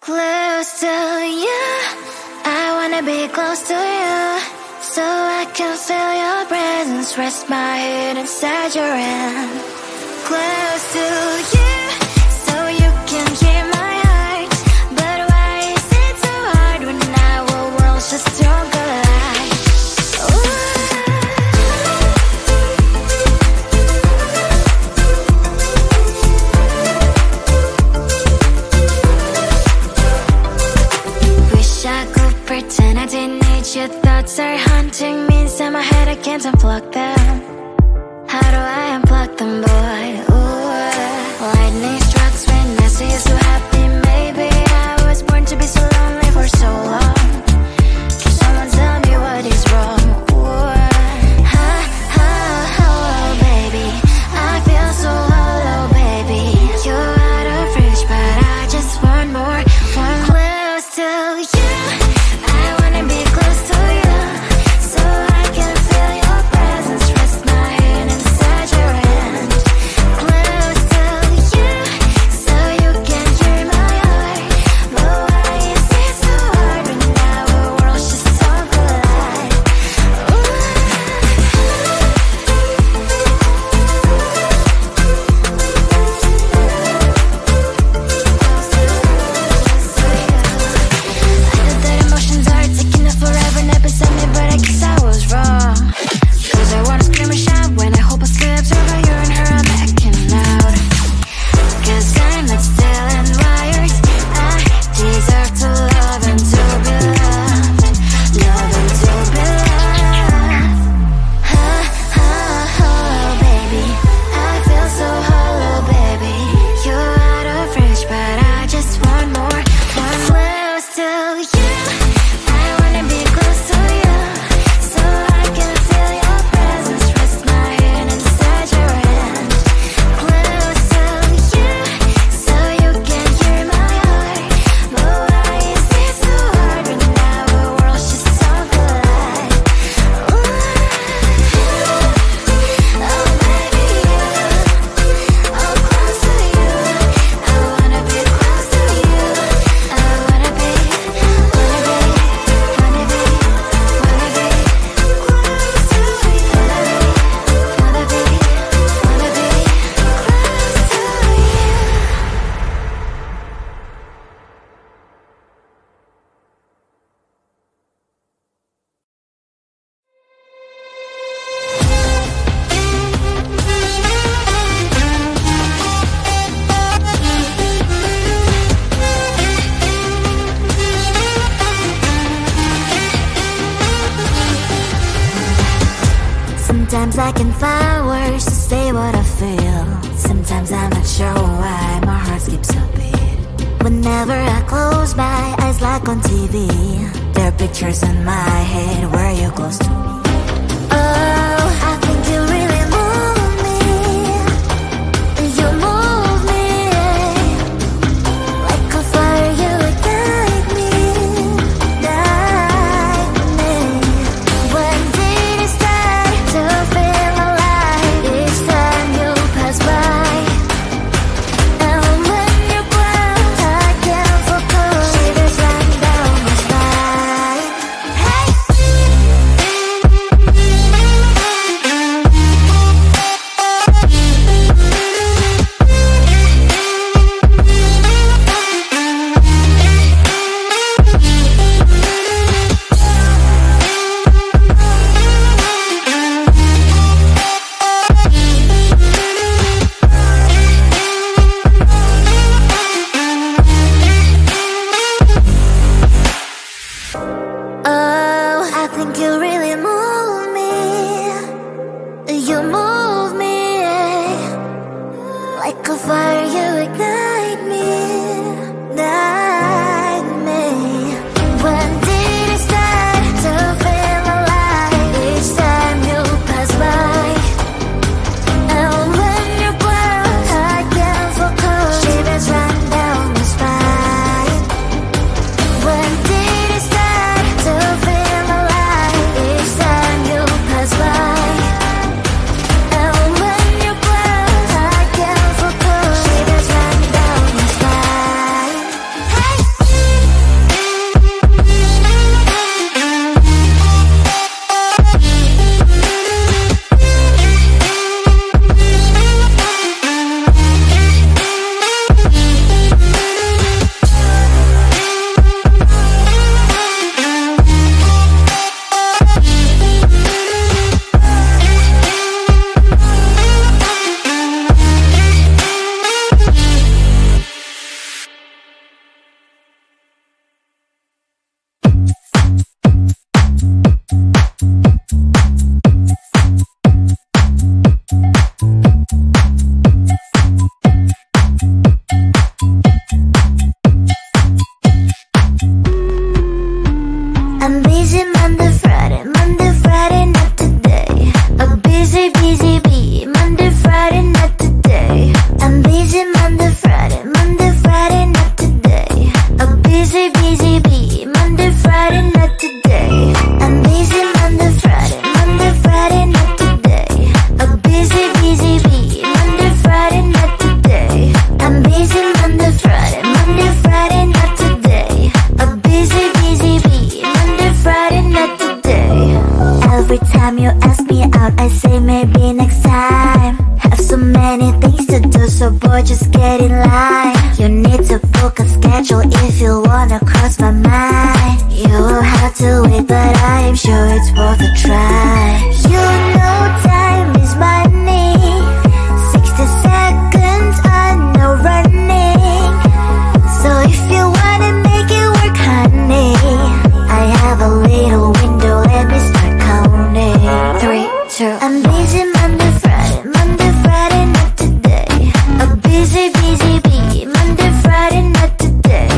Close to you, I wanna be close to you, so I can feel your presence, rest my head inside your hand. Close to you, so you can hear my heart, but why is it so hard when our worlds just don't collide? Pretend I didn't need your thoughts are haunting me inside my head, I can't unplug them. How do I unplug them, boy? Ooh, lightning strikes when I see you so happy. Maybe I was born to be so lonely for so long. Can someone tell me what is wrong? Ooh, oh, baby, I feel so hollow, baby. You're out of reach, but I just want more, one close to you. Sometimes I can find words to say what I feel. Sometimes I'm not sure why my heart skips a beat. Whenever I close my eyes like on TV, there are pictures in my head where you're close to me. Oh, I think you really move me. You move me like a fire, you would guide me, guide me. When did it start to feel alive? Each time you pass by, and when you ground, I can't focus. Shivers run down my spine. Hey. book a schedule if you wanna cross my mind. You will have to wait, but I'm sure it's worth a try. You know time is money. 60 seconds on no running. So if you wanna make it work, honey, I have a little window, let me start counting. 3, 2, I'm busy Monday, Friday, Monday, Friday, not today. A busy, busy bee, Monday, Friday, not today.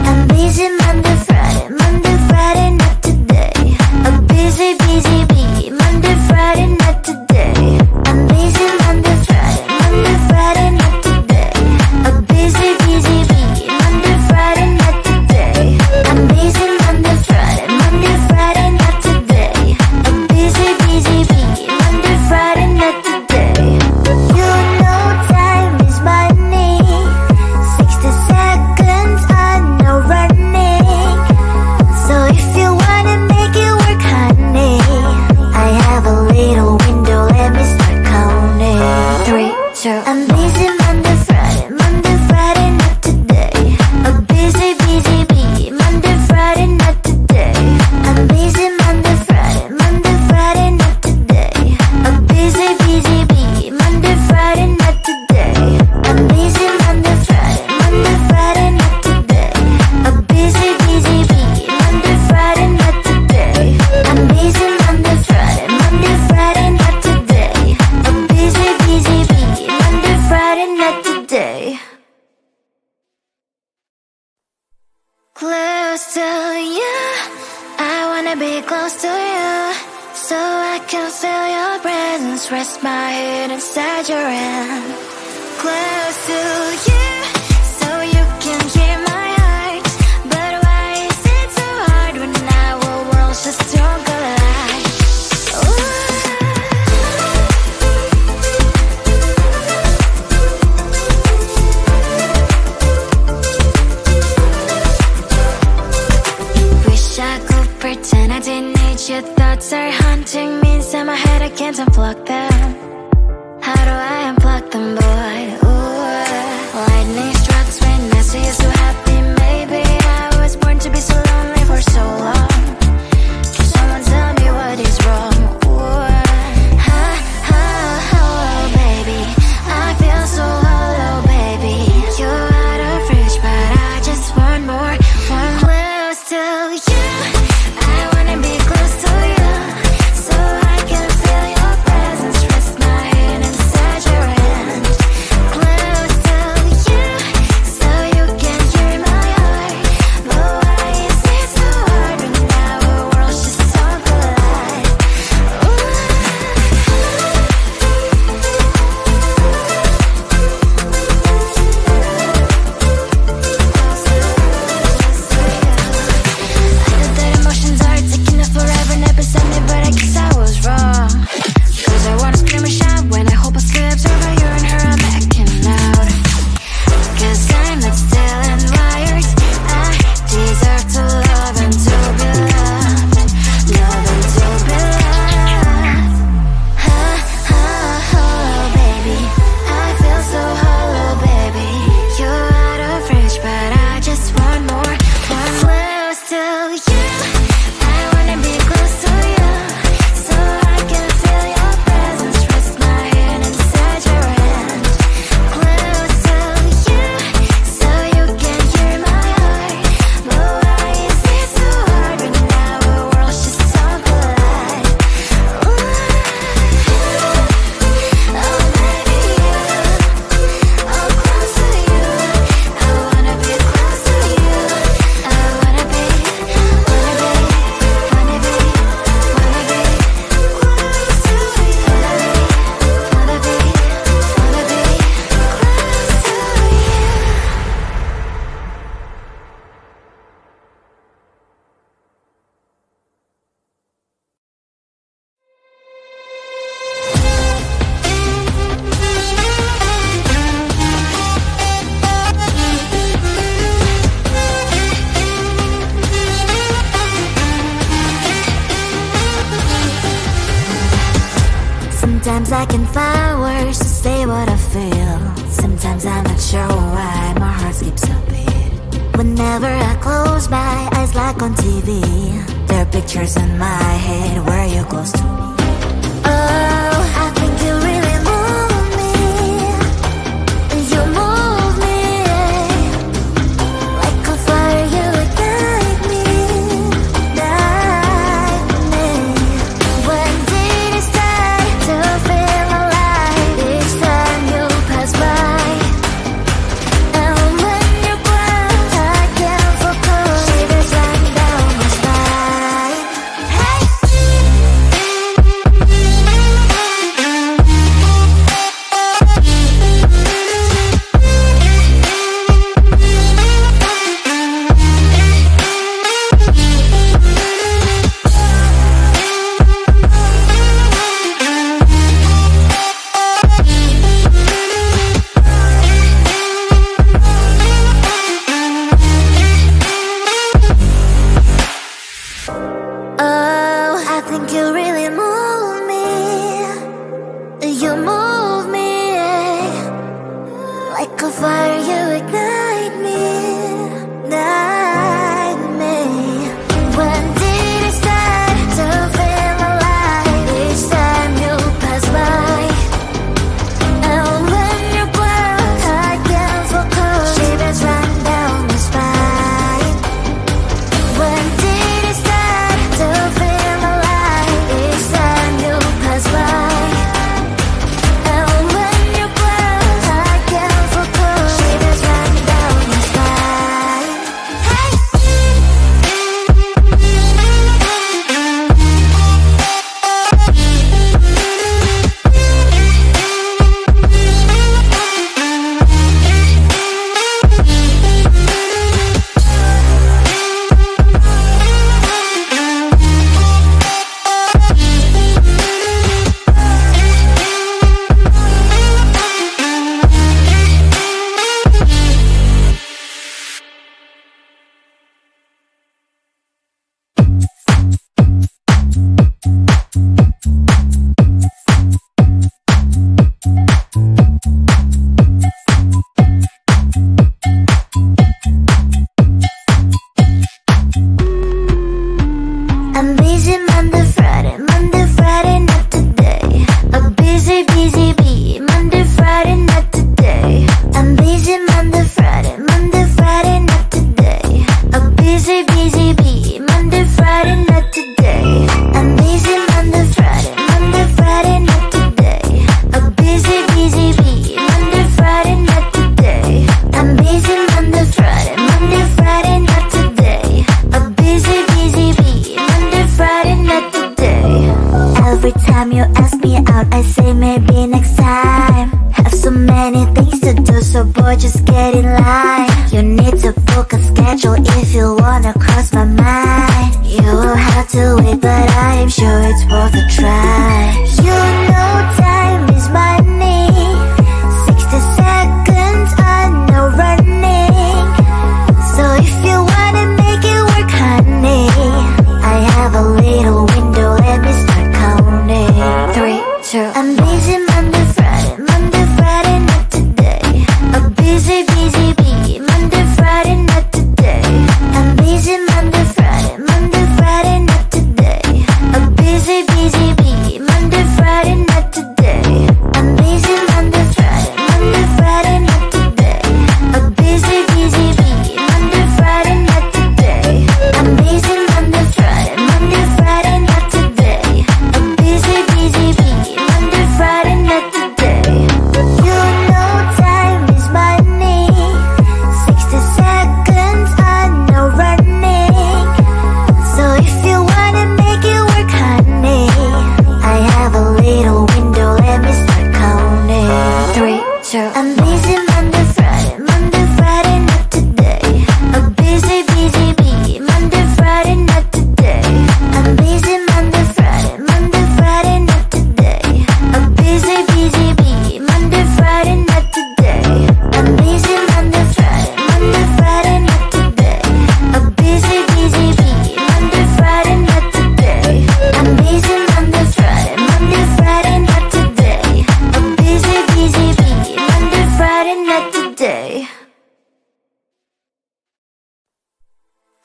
I'm busy Monday, Friday, Monday, Friday, not today. A busy, busy bee, Monday, Friday, not today. I'm busy Monday, Friday, Monday, Friday, not today. A busy, busy bee, Monday, Friday, not today. I'm busy Monday, Friday, Monday, Friday, not today. A busy, busy bee, Monday, Friday, not today. You know time is money. 60 seconds on no running. So if you wanna make it work, honey, I have a little window, let me start counting. 3, 2, I'm busy Monday, Friday, Monday, Friday, not today. A busy, busy bee, Monday, Friday, not today. I'm busy Monday, Friday, Monday, Friday, not today. A busy, busy bee, Monday, Friday, not today. I'm busy Monday, Friday, Monday, Friday, not today. A busy, busy bee, Monday, Friday, not today. I'm busy Monday, Friday, Monday, Friday, not today. A busy, busy bee, Monday, Friday, not today. Close to you, I wanna be close to you, so I can feel your presence, rest my head inside your hand. Close to you, so you can hear my heart. But why is it so hard when our worlds just don't collide? Wish I could pretend I didn't need your thoughts are haunting me inside my head, I can't unplug them. How do I unplug them, boy? Ooh, lightning strikes when I see you so happy. Maybe I was born to be so lonely for so long. Can someone tell me what is wrong? Ooh, ha, ha, hello, baby. I feel so hollow, baby. You're out of reach, but I just want more, want close to you. I wanna be close to you, so I can feel your presence, rest my head inside your hand. Close to you, so you can hear my heart. But why is it so hard when our worlds just don't collide? I know that emotions are taking up forever, never send me, but I guess I was wrong. Cause I wanna scream and shout when I hope I still observe how you and her are making out. Cause I'm not still in wires. I deserve to love and to be loved. Love and to be loved. Ha, ha, hello, baby. I feel so hollow, baby. You're out of reach, but I just want more, want close to you. I wanna be close to you, so I can feel your presence, rest my head inside your hand. Close to you, so you can hear my heart. But why is it so hard when our worlds just don't collide? Ooh, oh baby, oh close to you. I wanna be close to you. I wanna be, wanna be, wanna be, wanna be close to you. Wanna be, wanna be close to you. Sometimes I can find words to say what I feel. Sometimes I'm not sure why my heart skips a beat. Whenever I close my eyes like on TV, there are pictures in my head where you're close to me. Oh, I think you really move me. You move me like a fire, you ignite me, ignite me. When did it start to feel alive? Each time you pass by, and when you close, I can't focus. Shivers run down my spine. Hey. Oh, I think you really move me. You move me like a fire, you ignite me, ignite me. When did it start to feel alive? Each time you pass by, and when you're close, I can't focus. Shivers run down my spine. When did it start to feel alive? Each time you pass by, and when you're close, I can't focus. Shivers run down my spine. Hey. I'm busy Monday, Friday, not today. A busy, busy bee, Monday, Friday, not today. I'm busy Monday, Friday, not today. A busy, busy bee, Monday, Friday, not today. I'm busy Monday, Friday, not today. A busy, busy bee, Monday, Friday, not today. I'm busy Monday, Friday, not today. A busy, busy bee, Monday, Friday, not today. Every time you ask me out, I say maybe next time. Have so many things to do, so boy, just get in line. You need to book a schedule if you wanna cross my mind. You will have to wait, but I am sure it's worth a try. You know time is money. 60 seconds on no running. So if you wanna make it work, honey, I have a little window, let me start counting. 3, 2, I'm busy Monday, Friday, not today. A busy, busy bee, Monday, Friday, not today. I'm busy Monday, Friday, not today. A busy, busy bee, Monday, Friday,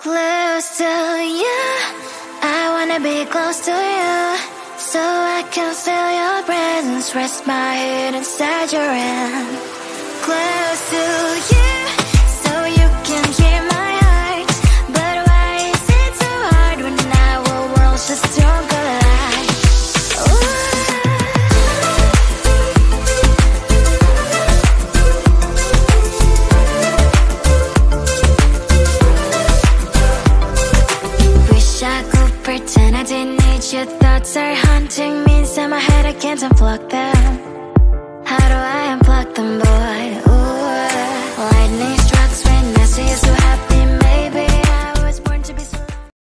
Close to you, I wanna be close to you, so I can feel your presence, rest my head inside your hand. Close to you, so you can hear my heart. But why is it so hard when our worlds just don't collide? Wish I could pretend I didn't need your thoughts are haunting me inside my head, I can't unplug them.